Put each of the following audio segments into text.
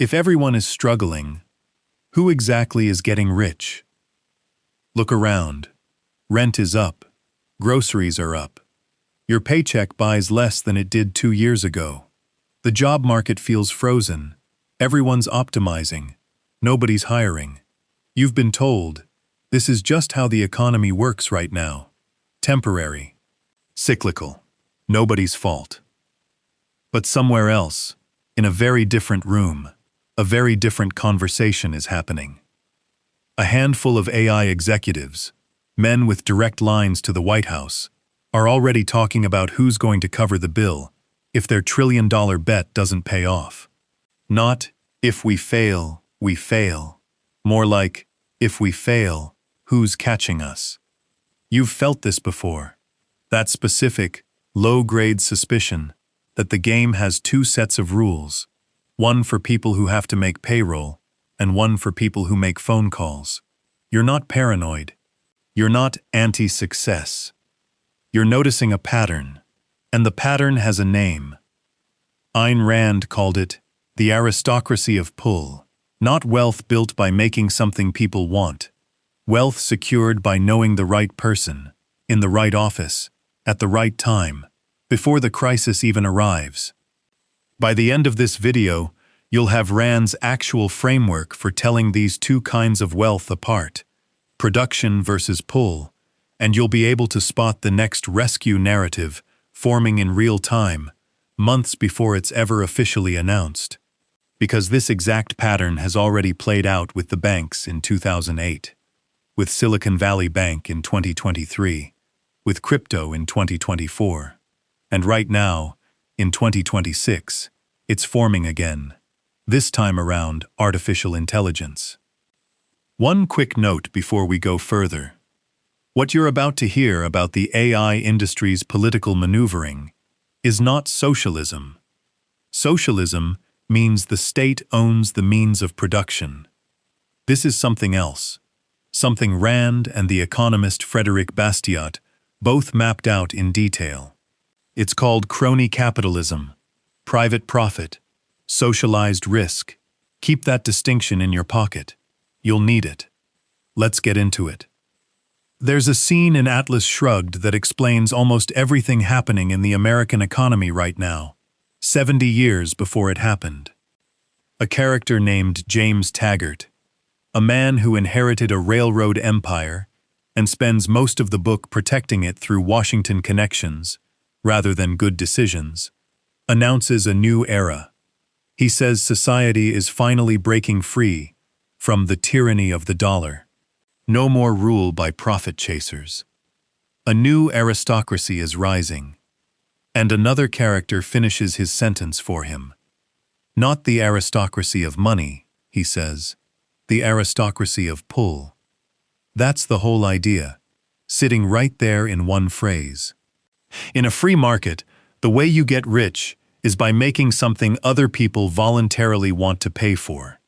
If everyone is struggling, who exactly is getting rich? Look around. Rent is up. Groceries are up. Your paycheck buys less than it did 2 years ago. The job market feels frozen. Everyone's optimizing. Nobody's hiring. You've been told, this is just how the economy works right now. Temporary. Cyclical. Nobody's fault. But somewhere else, in a very different room, a very different conversation is happening. A handful of AI executives, men with direct lines to the White House, are already talking about who's going to cover the bill if their trillion-dollar bet doesn't pay off. Not, if we fail, we fail. More like, if we fail, who's catching us? You've felt this before. That specific, low-grade suspicion that the game has 2 sets of rules, one for people who have to make payroll and one for people who make phone calls. You're not paranoid. You're not anti-success. You're noticing a pattern, and the pattern has a name. Ayn Rand called it the aristocracy of pull, not wealth built by making something people want, wealth secured by knowing the right person, in the right office, at the right time, before the crisis even arrives. By the end of this video, you'll have Rand's actual framework for telling these 2 kinds of wealth apart, production versus pull, and you'll be able to spot the next rescue narrative forming in real time, months before it's ever officially announced. Because this exact pattern has already played out with the banks in 2008, with Silicon Valley Bank in 2023, with crypto in 2024, and right now, in 2026, it's forming again. This time around, artificial intelligence. One quick note before we go further. What you're about to hear about the AI industry's political maneuvering is not socialism. Socialism means the state owns the means of production. This is something else, something Rand and the economist Bastiat both mapped out in detail. It's called crony capitalism, private profit, socialized risk. Keep that distinction in your pocket. You'll need it. Let's get into it. There's a scene in Atlas Shrugged that explains almost everything happening in the American economy right now, 70 years before it happened. A character named James Taggart, a man who inherited a railroad empire and spends most of the book protecting it through Washington connections, rather than good decisions, announces a new era. He says society is finally breaking free from the tyranny of the dollar. No more rule by profit chasers. A new aristocracy is rising. And another character finishes his sentence for him. Not the aristocracy of money, he says, the aristocracy of pull. That's the whole idea, sitting right there in one phrase. In a free market, the way you get rich is by making something other people voluntarily want to pay for.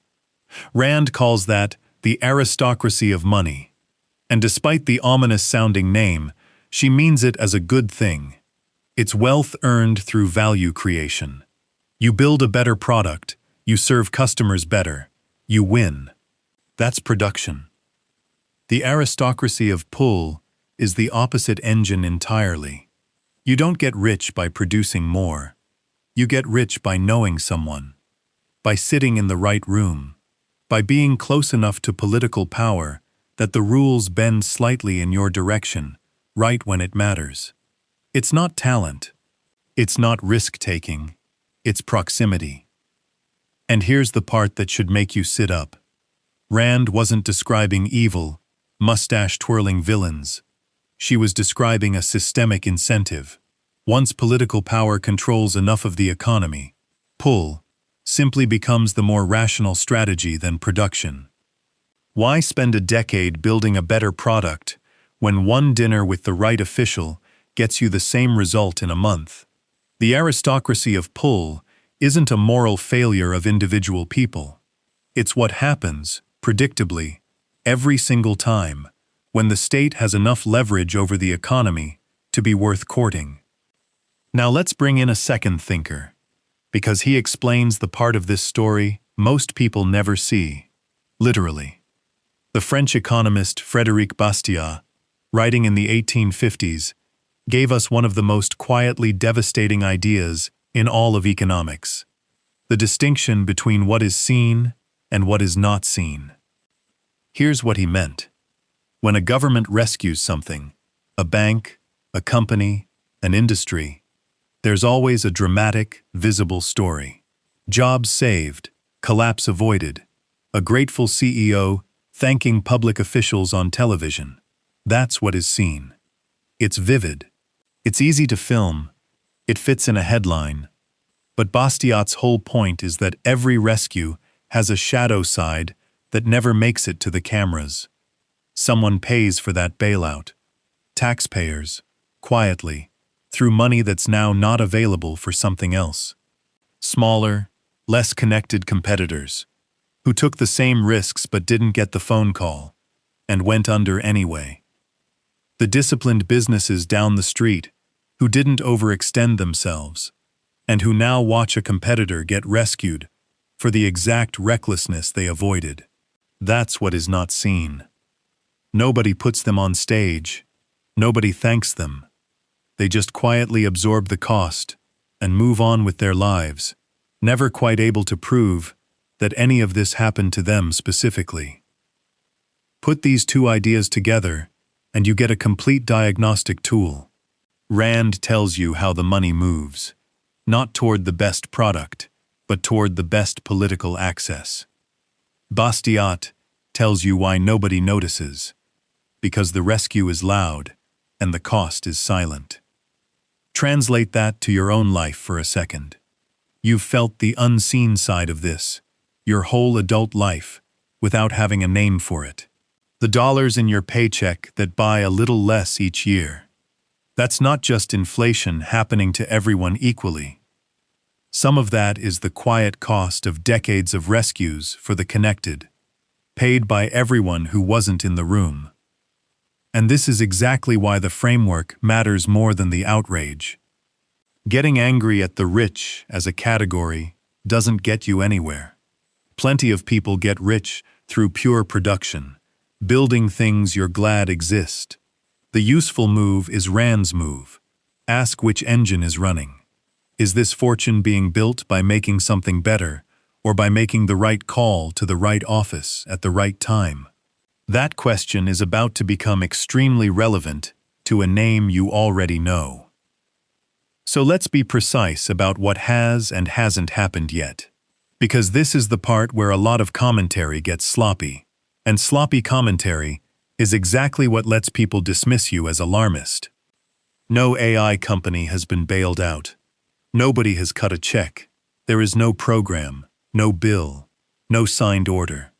Rand calls that the aristocracy of money. And despite the ominous-sounding name, she means it as a good thing. It's wealth earned through value creation. You build a better product, you serve customers better, you win. That's production. The aristocracy of pull is the opposite engine entirely. You don't get rich by producing more. You get rich by knowing someone, by sitting in the right room, by being close enough to political power that the rules bend slightly in your direction, right when it matters. It's not talent. It's not risk-taking. It's proximity. And here's the part that should make you sit up. Rand wasn't describing evil, mustache-twirling villains. She was describing a systemic incentive. Once political power controls enough of the economy, pull simply becomes the more rational strategy than production. Why spend a decade building a better product when one dinner with the right official gets you the same result in a month? The aristocracy of pull isn't a moral failure of individual people. It's what happens, predictably, every single time, when the state has enough leverage over the economy to be worth courting. Now let's bring in a second thinker, because he explains the part of this story most people never see, literally. The French economist Frédéric Bastiat, writing in the 1850s, gave us one of the most quietly devastating ideas in all of economics: the distinction between what is seen and what is not seen. Here's what he meant. When a government rescues something, a bank, a company, an industry, there's always a dramatic, visible story. Jobs saved, collapse avoided, a grateful CEO thanking public officials on television. That's what is seen. It's vivid. It's easy to film. It fits in a headline. But Bastiat's whole point is that every rescue has a shadow side that never makes it to the cameras. Someone pays for that bailout. Taxpayers, quietly, through money that's now not available for something else. Smaller, less connected competitors, who took the same risks but didn't get the phone call, and went under anyway. The disciplined businesses down the street, who didn't overextend themselves, and who now watch a competitor get rescued for the exact recklessness they avoided. That's what is not seen. Nobody puts them on stage. Nobody thanks them. They just quietly absorb the cost and move on with their lives, never quite able to prove that any of this happened to them specifically. Put these two ideas together, and you get a complete diagnostic tool. Rand tells you how the money moves, not toward the best product, but toward the best political access. Bastiat tells you why nobody notices, because the rescue is loud and the cost is silent. Translate that to your own life for a second. You've felt the unseen side of this, your whole adult life, without having a name for it. The dollars in your paycheck that buy a little less each year. That's not just inflation happening to everyone equally. Some of that is the quiet cost of decades of rescues for the connected, paid by everyone who wasn't in the room. And this is exactly why the framework matters more than the outrage. Getting angry at the rich as a category doesn't get you anywhere. Plenty of people get rich through pure production, building things you're glad exist. The useful move is Rand's move. Ask which engine is running. Is this fortune being built by making something better, or by making the right call to the right office at the right time? That question is about to become extremely relevant to a name you already know. So let's be precise about what has and hasn't happened yet, because this is the part where a lot of commentary gets sloppy, and sloppy commentary is exactly what lets people dismiss you as alarmist. No AI company has been bailed out. Nobody has cut a check. There is no program, no bill, no signed order.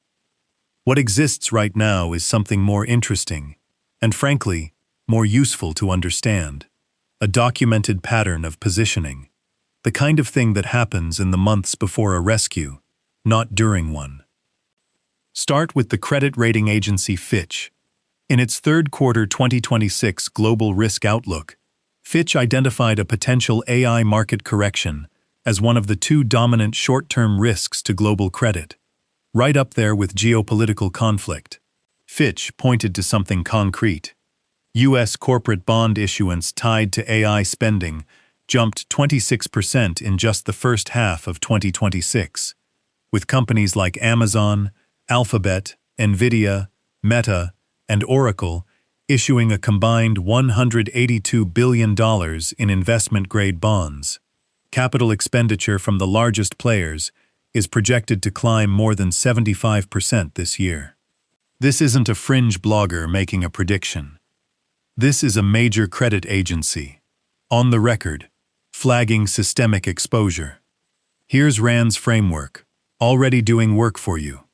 What exists right now is something more interesting, and frankly, more useful to understand. A documented pattern of positioning. The kind of thing that happens in the months before a rescue, not during one. Start with the credit rating agency Fitch. In its third quarter 2026 Global Risk Outlook, Fitch identified a potential AI market correction as one of the two dominant short-term risks to global credit, right up there with geopolitical conflict. Fitch pointed to something concrete. U.S. corporate bond issuance tied to AI spending jumped 26% in just the first half of 2026, with companies like Amazon, Alphabet, Nvidia, Meta, and Oracle issuing a combined $182 billion in investment-grade bonds. Capital expenditure from the largest players is projected to climb more than 75% this year. This isn't a fringe blogger making a prediction. This is a major credit agency, on the record, flagging systemic exposure. Here's Rand's framework, already doing work for you.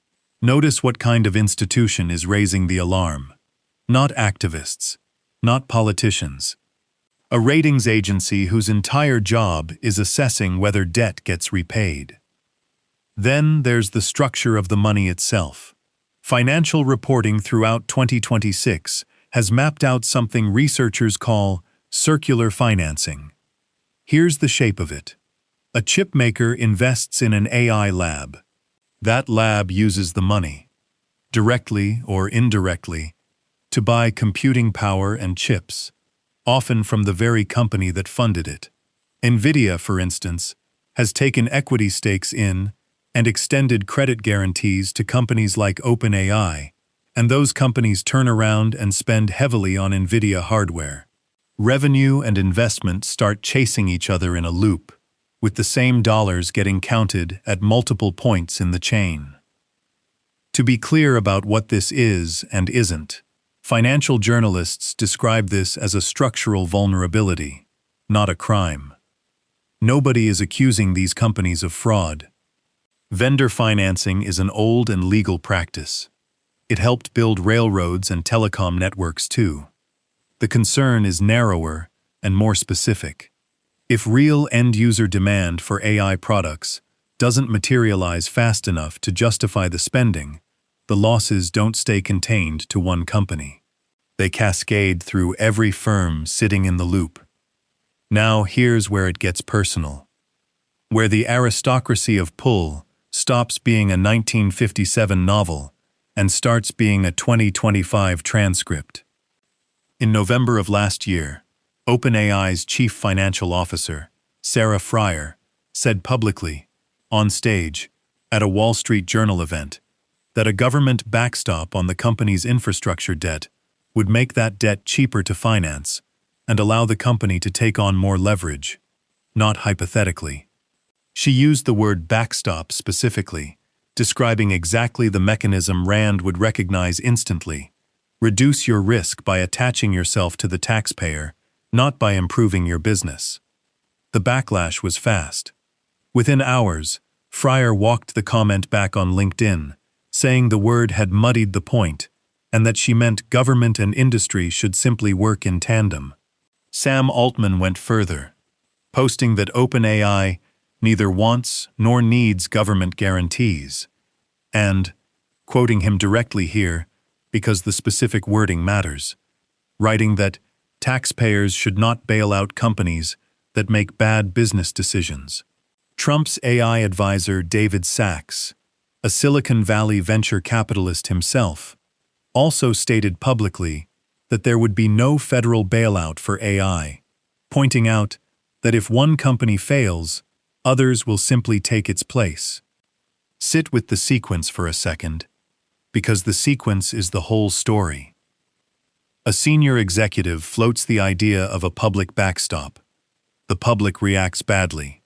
Notice what kind of institution is raising the alarm. Not activists, not politicians. A ratings agency whose entire job is assessing whether debt gets repaid. Then there's the structure of the money itself. Financial reporting throughout 2026 has mapped out something researchers call circular financing. Here's the shape of it. A chip maker invests in an AI lab. That lab uses the money, directly or indirectly, to buy computing power and chips, often from the very company that funded it. NVIDIA, for instance, has taken equity stakes in and extended credit guarantees to companies like OpenAI, and those companies turn around and spend heavily on NVIDIA hardware. Revenue and investment start chasing each other in a loop, with the same dollars getting counted at multiple points in the chain. To be clear about what this is and isn't, financial journalists describe this as a structural vulnerability, not a crime. Nobody is accusing these companies of fraud. Vendor financing is an old and legal practice. It helped build railroads and telecom networks too. The concern is narrower and more specific. If real end-user demand for AI products doesn't materialize fast enough to justify the spending, the losses don't stay contained to one company. They cascade through every firm sitting in the loop. Now here's where it gets personal. Where the aristocracy of pull stops being a 1957 novel and starts being a 2025 transcript. In November of last year, OpenAI's chief financial officer, Sarah Friar, said publicly, on stage, at a Wall Street Journal event, that a government backstop on the company's infrastructure debt would make that debt cheaper to finance and allow the company to take on more leverage, not hypothetically. She used the word backstop specifically, describing exactly the mechanism Rand would recognize instantly. Reduce your risk by attaching yourself to the taxpayer, not by improving your business. The backlash was fast. Within hours, Friar walked the comment back on LinkedIn, saying the word had muddied the point, and that she meant government and industry should simply work in tandem. Sam Altman went further, posting that OpenAI neither wants nor needs government guarantees, and, quoting him directly here, because the specific wording matters, writing that taxpayers should not bail out companies that make bad business decisions. Trump's AI advisor David Sachs, a Silicon Valley venture capitalist himself, also stated publicly that there would be no federal bailout for AI, pointing out that if one company fails, others will simply take its place. Sit with the sequence for a second, because the sequence is the whole story. A senior executive floats the idea of a public backstop. The public reacts badly.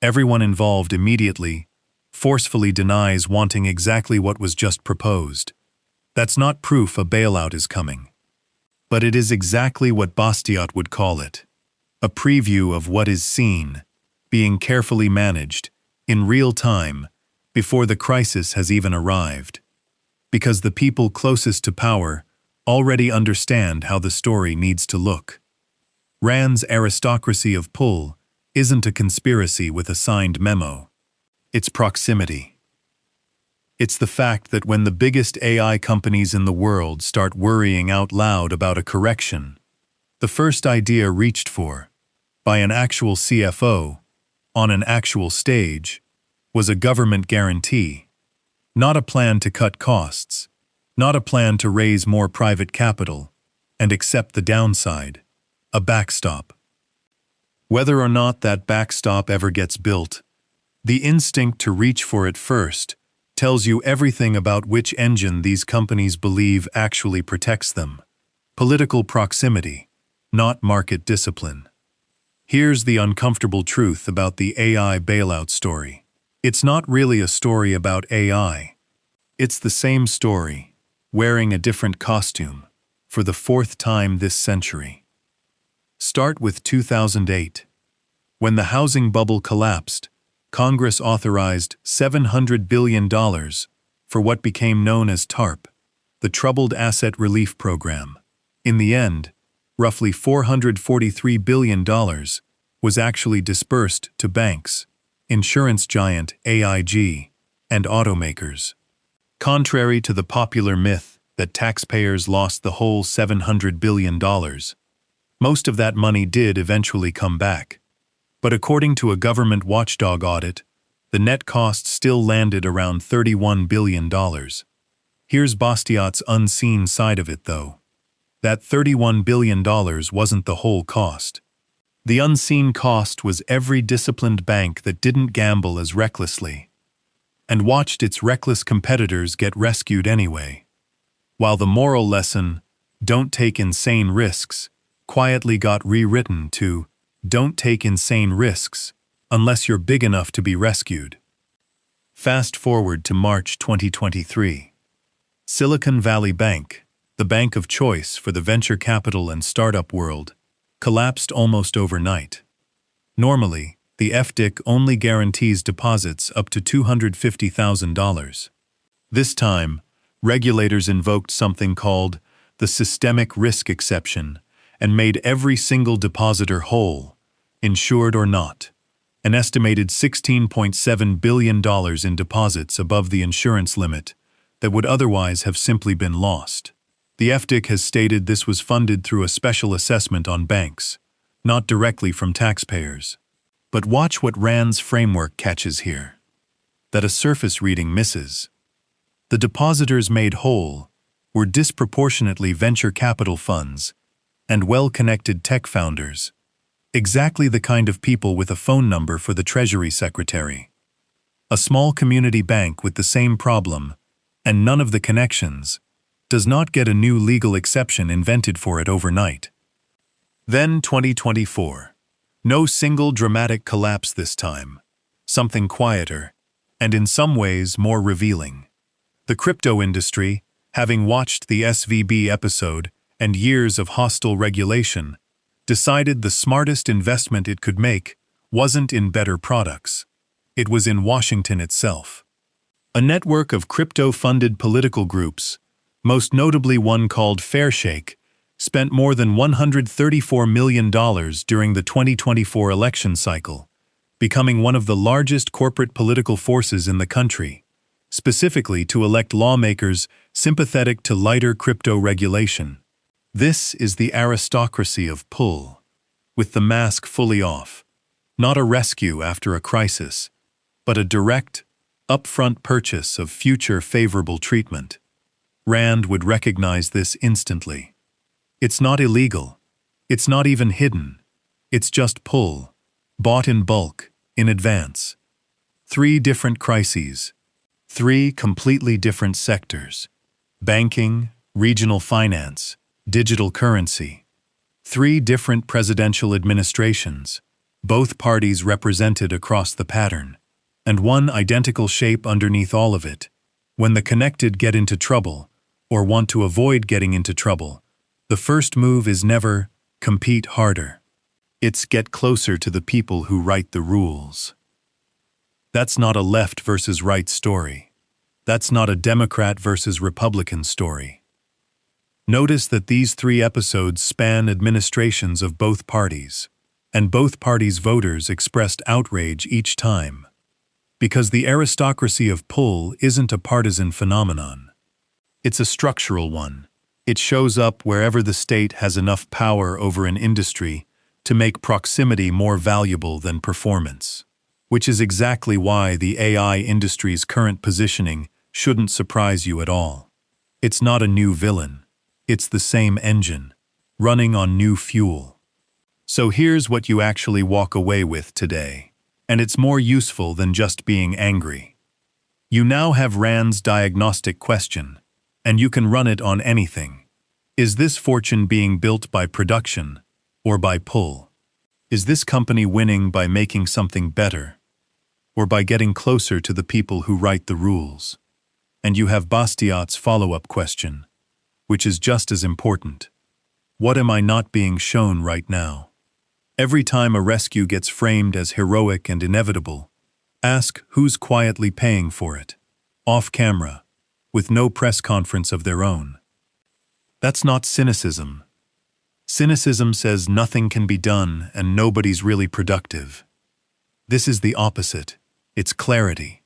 Everyone involved immediately, forcefully denies wanting exactly what was just proposed. That's not proof a bailout is coming. But it is exactly what Bastiat would call it. A preview of what is seen, being carefully managed, in real time, before the crisis has even arrived. Because the people closest to power already understand how the story needs to look. Rand's aristocracy of pull isn't a conspiracy with a signed memo. It's proximity. It's the fact that when the biggest AI companies in the world start worrying out loud about a correction, the first idea reached for, by an actual CFO, on an actual stage, was a government guarantee. Not a plan to cut costs, not a plan to raise more private capital, and accept the downside, a backstop. Whether or not that backstop ever gets built, the instinct to reach for it first tells you everything about which engine these companies believe actually protects them. Political proximity, not market discipline. Here's the uncomfortable truth about the AI bailout story. It's not really a story about AI. It's the same story, wearing a different costume, for the fourth time this century. Start with 2008. When the housing bubble collapsed, Congress authorized $700 billion for what became known as TARP, the Troubled Asset Relief Program. In the end, roughly $443 billion was actually dispersed to banks, insurance giant AIG, and automakers. Contrary to the popular myth that taxpayers lost the whole $700 billion, most of that money did eventually come back. But according to a government watchdog audit, The net cost still landed around $31 billion. Here's Bastiat's unseen side of it, though. That $31 billion wasn't the whole cost. The unseen cost was every disciplined bank that didn't gamble as recklessly and watched its reckless competitors get rescued anyway. While the moral lesson, "Don't take insane risks," quietly got rewritten to "Don't take insane risks unless you're big enough to be rescued." Fast forward to March 2023. Silicon Valley Bank, the bank of choice for the venture capital and startup world, collapsed almost overnight. Normally, the FDIC only guarantees deposits up to $250,000. This time, regulators invoked something called the systemic risk exception and made every single depositor whole, insured or not. An estimated $16.7 billion in deposits above the insurance limit that would otherwise have simply been lost. The FDIC has stated this was funded through a special assessment on banks, not directly from taxpayers. But watch what Rand's framework catches here. That a surface reading misses. The depositors made whole were disproportionately venture capital funds and well-connected tech founders, exactly the kind of people with a phone number for the Treasury Secretary. A small community bank with the same problem and none of the connections does not get a new legal exception invented for it overnight. Then 2024. No single dramatic collapse this time. Something quieter, and in some ways more revealing. The crypto industry, having watched the SVB episode and years of hostile regulation, decided the smartest investment it could make wasn't in better products. It was in Washington itself. A network of crypto-funded political groups, most notably one called Fairshake, spent more than $134 million during the 2024 election cycle, becoming one of the largest corporate political forces in the country, specifically to elect lawmakers sympathetic to lighter crypto regulation. This is the aristocracy of pull, with the mask fully off, not a rescue after a crisis, but a direct, upfront purchase of future favorable treatment. Rand would recognize this instantly. It's not illegal. It's not even hidden. It's just pull, bought in bulk, in advance. 3 different crises. 3 completely different sectors. Banking, regional finance, digital currency. 3 different presidential administrations, both parties represented across the pattern, and one identical shape underneath all of it. When the connected get into trouble, or want to avoid getting into trouble, the first move is never compete harder. It's get closer to the people who write the rules. That's not a left versus right story. That's not a Democrat versus Republican story. Notice that these 3 episodes span administrations of both parties, and both parties' voters expressed outrage each time. Because the aristocracy of pull isn't a partisan phenomenon. It's a structural one. It shows up wherever the state has enough power over an industry to make proximity more valuable than performance. Which is exactly why the AI industry's current positioning shouldn't surprise you at all. It's not a new villain. It's the same engine, running on new fuel. So here's what you actually walk away with today, and it's more useful than just being angry. You now have Rand's diagnostic question, and you can run it on anything. Is this fortune being built by production or by pull? Is this company winning by making something better or by getting closer to the people who write the rules? And you have Bastiat's follow-up question, which is just as important. What am I not being shown right now? Every time a rescue gets framed as heroic and inevitable, ask who's quietly paying for it, off camera, with no press conference of their own. That's not cynicism. Cynicism says nothing can be done and nobody's really productive. This is the opposite. It's clarity.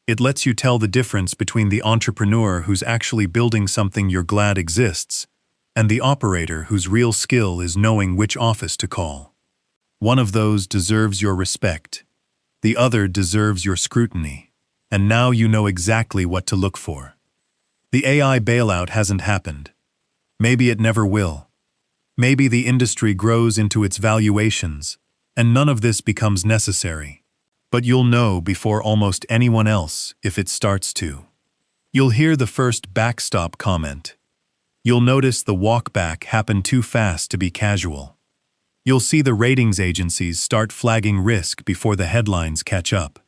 It lets you tell the difference between the entrepreneur who's actually building something you're glad exists and the operator whose real skill is knowing which office to call. One of those deserves your respect. The other deserves your scrutiny. And now you know exactly what to look for. The AI bailout hasn't happened. Maybe it never will. Maybe the industry grows into its valuations, and none of this becomes necessary. But you'll know before almost anyone else if it starts to. You'll hear the first backstop comment. You'll notice the walkback happen too fast to be casual. You'll see the ratings agencies start flagging risk before the headlines catch up.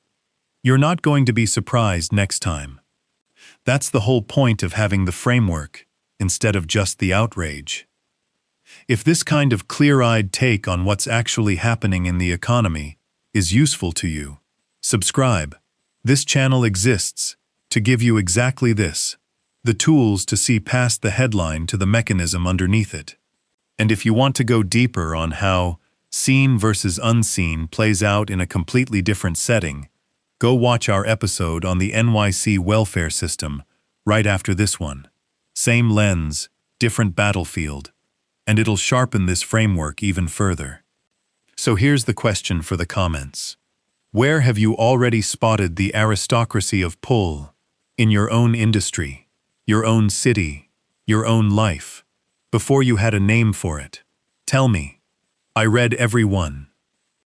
You're not going to be surprised next time. That's the whole point of having the framework, instead of just the outrage. If this kind of clear-eyed take on what's actually happening in the economy is useful to you, subscribe. This channel exists to give you exactly this, the tools to see past the headline to the mechanism underneath it. And if you want to go deeper on how seen versus unseen plays out in a completely different setting, go watch our episode on the NYC welfare system right after this one. Same lens, different battlefield, and it'll sharpen this framework even further. So here's the question for the comments. Where have you already spotted the aristocracy of pull in your own industry, your own city, your own life, before you had a name for it? Tell me. I read every one.